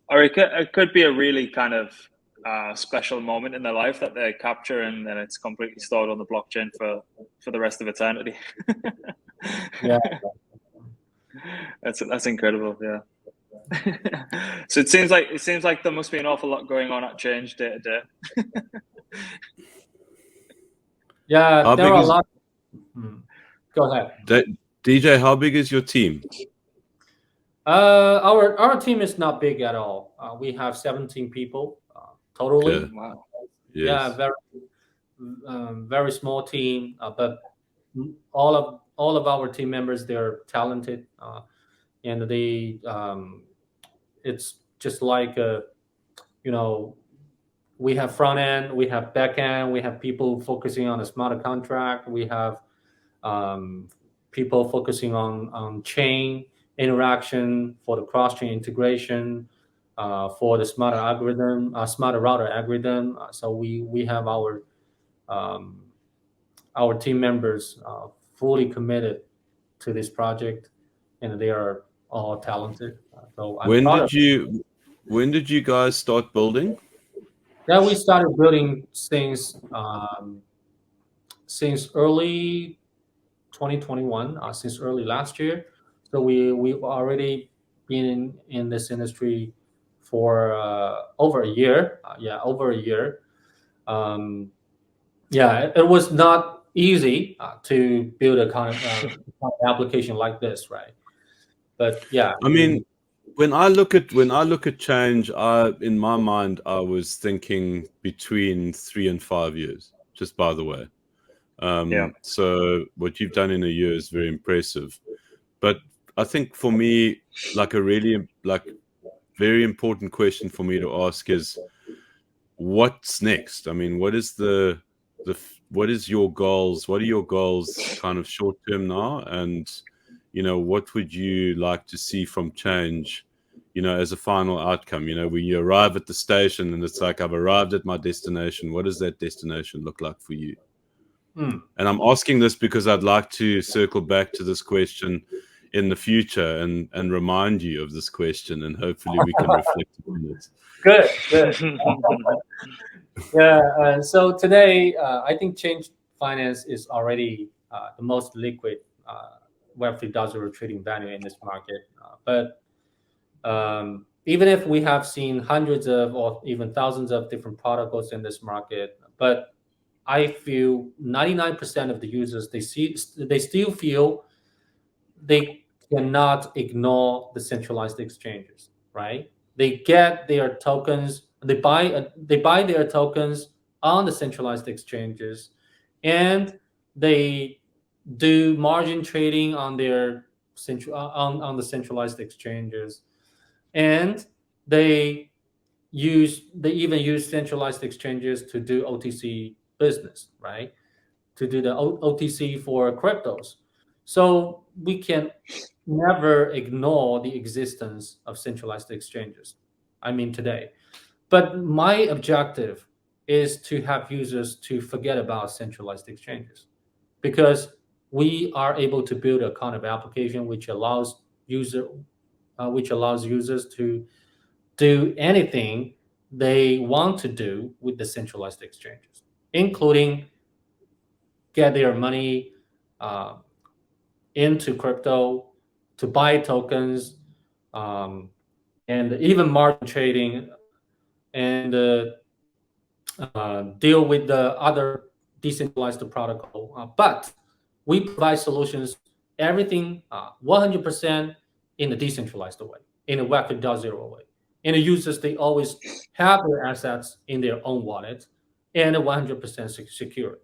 Or it could be a really kind of special moment in their life that they capture, and then it's completely stored on the blockchain for the rest of eternity. Yeah, that's incredible. Yeah. So it seems like there must be an awful lot going on at Chainge day to day. Yeah, there are a lot. Go ahead, DJ. How big is your team? Our team is not big at all. We have 17 people totally. Okay. Wow. Yes. Yeah, very small team, but all of our team members, they're talented, and they it's just like we have front end, we have back end, we have people focusing on a smarter contract, we have people focusing on chain interaction for the cross-chain integration, for the smarter algorithm, smarter router algorithm. So we have our team members fully committed to this project, and they are all talented. So when did you guys start building? Yeah, we started building since early 2021, since early last year. So we've already been in this industry for over a year. Over a year. It was not easy to build a kind of application like this, right? But yeah, I mean, when I look at Chainge, in my mind I was thinking between 3 and 5 years. Just by the way, so what you've done in a year is very impressive. But I think for me, like a really very important question for me to ask is, what's next? I mean, what is your goals? What are your goals kind of short term now? And, what would you like to see from Chainge, as a final outcome? When you arrive at the station and it's like, I've arrived at my destination, what does that destination look like for you? And I'm asking this because I'd like to circle back to this question in the future and remind you of this question, and hopefully we can reflect on it. Good. Yeah. So today, I think Chainge Finance is already the most liquid Web 3.0 trading venue in this market. But even if we have seen hundreds of or even thousands of different protocols in this market, but I feel 99% of the users, they still feel they cannot ignore the centralized exchanges, right? They get their tokens, they buy their tokens on the centralized exchanges, and they do margin trading on their on the centralized exchanges, and they even use centralized exchanges to do OTC business, right? To do the OTC for cryptos. So we can never ignore the existence of centralized exchanges. I mean, today. But my objective is to have users to forget about centralized exchanges, because we are able to build a kind of application which allows users to do anything they want to do with the centralized exchanges, including get their money into crypto, to buy tokens, and even margin trading, and deal with the other decentralized protocol. But we provide solutions, everything 100% in a decentralized way, in a Web 3.0 way. And the users, they always have their assets in their own wallet and 100% secure.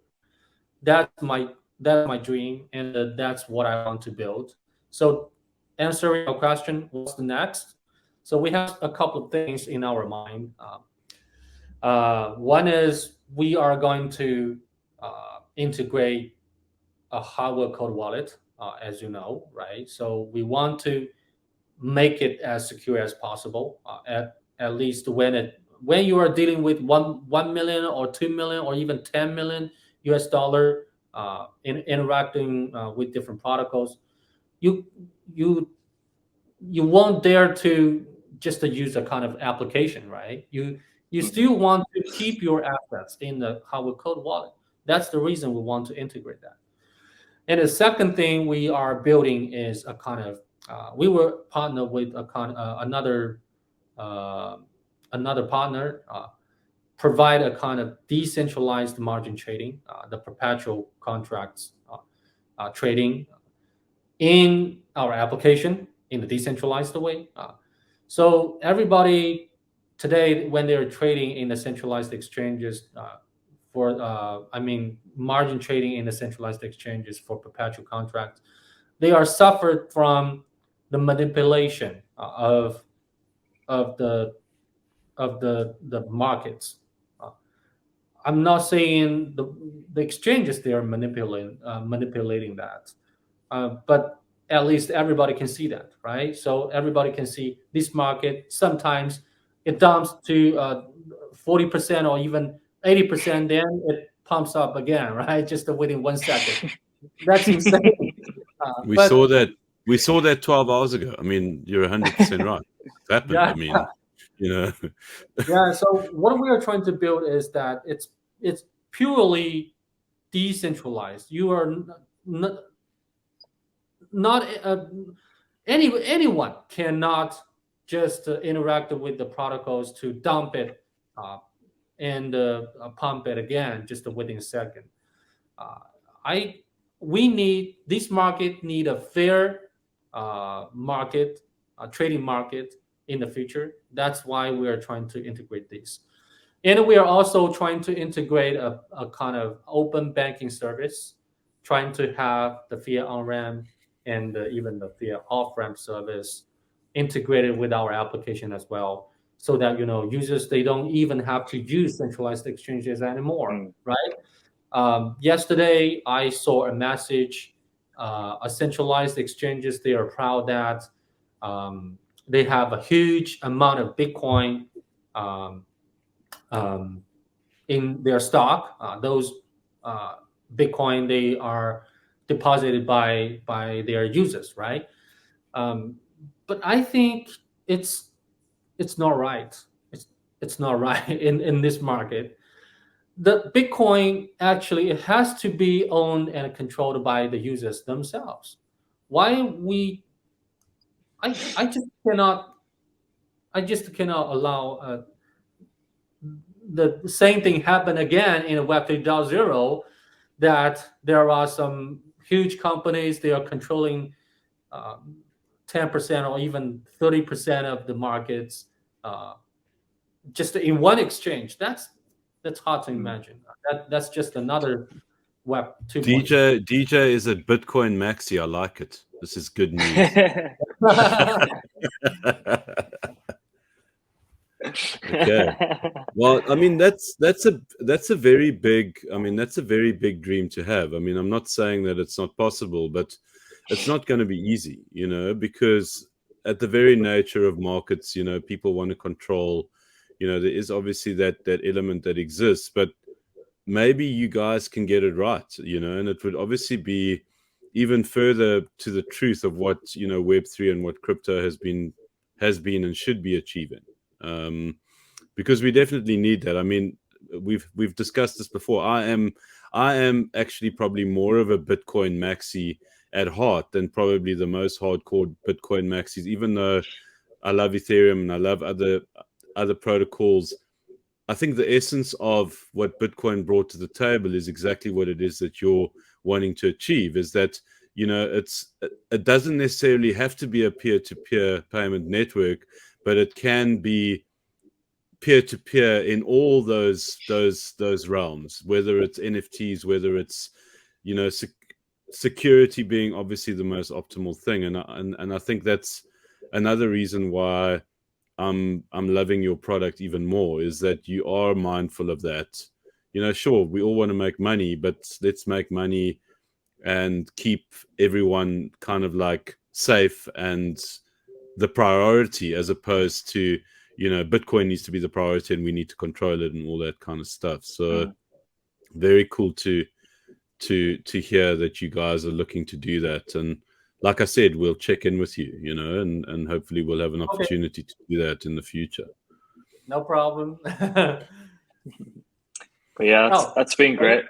That's my dream, and that's what I want to build. So, answering your question, what's the next? So we have a couple of things in our mind. One is we are going to integrate a hardware code wallet, as you know, right? So we want to make it as secure as possible. At least when you are dealing with 1 million or 2 million or even 10 million US dollar interacting with different protocols, you won't dare to just to use a kind of application, right? You still want to keep your assets in the hardware code wallet. That's the reason we want to integrate that. And the second thing we are building is a kind of we were partnered with another partner, provide a kind of decentralized margin trading, the perpetual contracts trading in our application in the decentralized way. So everybody today, when they're trading in the centralized exchanges, margin trading in the centralized exchanges for perpetual contracts, they are suffered from the manipulation of the markets. I'm not saying the exchanges they are manipulating that, but at least everybody can see that, right? So everybody can see this market. Sometimes it dumps to 40% or even 80%, then it pumps up again, right? Just within 1 second. That's insane. We saw that 12 hours ago. I mean, you're 100% right. It happened. Yeah. I mean, Yeah. So what we are trying to build is that it's purely decentralized. You are not anyone cannot just interact with the protocols to dump it and pump it again just within a second. This market need a fair market, trading market in the future. That's why we are trying to integrate this. And we are also trying to integrate a kind of open banking service, trying to have the fiat on-ramp and even the fiat off-ramp service integrated with our application as well, so that users, they don't even have to use centralized exchanges anymore, right? Yesterday, I saw a message, a centralized exchanges, they are proud that they have a huge amount of Bitcoin in their stock. Those Bitcoin, they are deposited by their users, right? But I think it's not right. It's not right in this market. The Bitcoin actually, it has to be owned and controlled by the users themselves. I just cannot allow the same thing happen again in a Web 3.0, that there are some huge companies, they are controlling 10% or even 30% of the markets just in one exchange. That's hard to imagine. That's just another Web 2.0. DJ is a Bitcoin maxi. I like it. This is good news. Okay. Well, I mean, that's a very big dream to have. I mean, I'm not saying that it's not possible, but it's not going to be easy, because at the very nature of markets, people want to control, there is obviously that element that exists, but maybe you guys can get it right, and it would obviously be even further to the truth of what, Web3 and what crypto has been and should be achieving. Because we definitely need that. I mean, we've discussed this before. I am actually probably more of a Bitcoin maxi at heart than probably the most hardcore Bitcoin maxis, even though I love Ethereum and I love other protocols. I think the essence of what Bitcoin brought to the table is exactly what it is that you're wanting to achieve, is that, it doesn't necessarily have to be a peer-to-peer payment network, but it can be peer-to-peer in all those realms, whether it's NFTs, whether it's, security being obviously the most optimal thing. And I think that's another reason why I'm loving your product even more, is that you are mindful of that. Sure, we all want to make money, but let's make money and keep everyone kind of like safe and the priority, as opposed to, Bitcoin needs to be the priority and we need to control it and all that kind of stuff. So very cool to to hear that you guys are looking to do that. And like I said, we'll check in with you, you know, and hopefully we'll have an opportunity to do that in the future. No problem. But yeah, that's been great.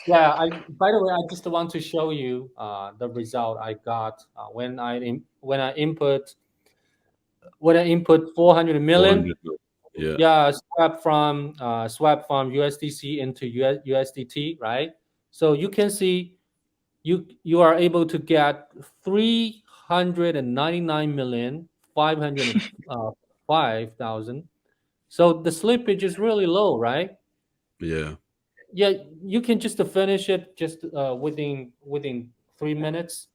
By the way, I just want to show you the result I got when I input 400 million. 400, yeah, swap from USDC into USDT, right? So you can see you are able to get 399,505,000. So the slippage is really low, right? Yeah. Yeah, you can just finish it just within 3 minutes.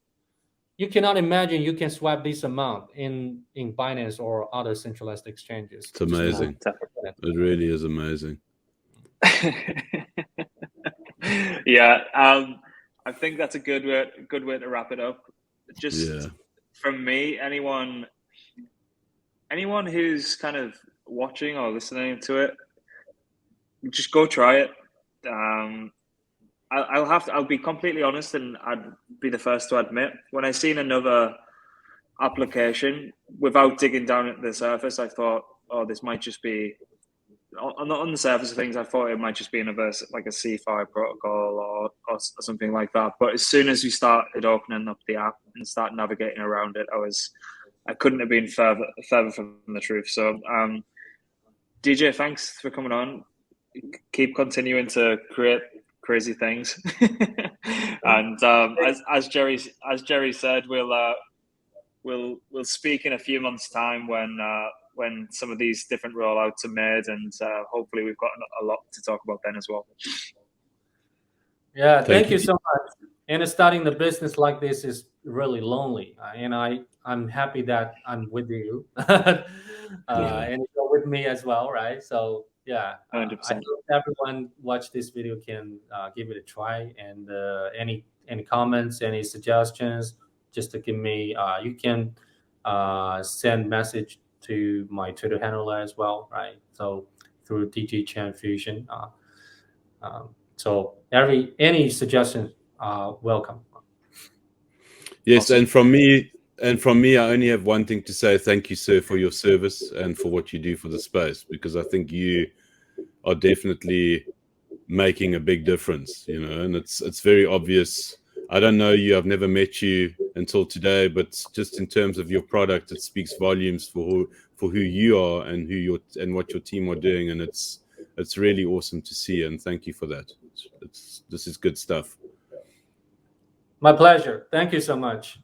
You cannot imagine you can swap this amount in Binance or other centralized exchanges. It's amazing. It really is amazing. Yeah, I think that's a good way to wrap it up. Just from me, anyone who's kind of watching or listening to it, just go try it. I'll be completely honest, and I'd be the first to admit, when I seen another application, without digging down at the surface, I thought, oh, this might just be on the surface of things. I thought it might just be another like a CFI protocol or something like that. But as soon as we started opening up the app and start navigating around it, I couldn't have been further from the truth. So, DJ, thanks for coming on. Keep continuing to create crazy things. And as Jerry said, we'll speak in a few months' time when some of these different rollouts are made, and hopefully we've got a lot to talk about then as well. Yeah, thank you so much. And starting the business like this is really lonely, and I'm happy that I'm with you, and you're with me as well, right? So yeah, 100%. I hope everyone watch this video can give it a try, and any comments, any suggestions, just to give me. You can send message to my Twitter handle as well, right? So through DJ Qian Fusion. So any suggestions welcome. Yes, Awesome. and from me, I only have one thing to say: thank you, sir, for your service and for what you do for the space, because I think you are definitely making a big difference, you know, and it's very obvious. I don't know you, I've never met you until today, but just in terms of your product, it speaks volumes for who you are and what your team are doing, and it's really awesome to see, and thank you for that. This is good stuff. My pleasure. Thank you so much.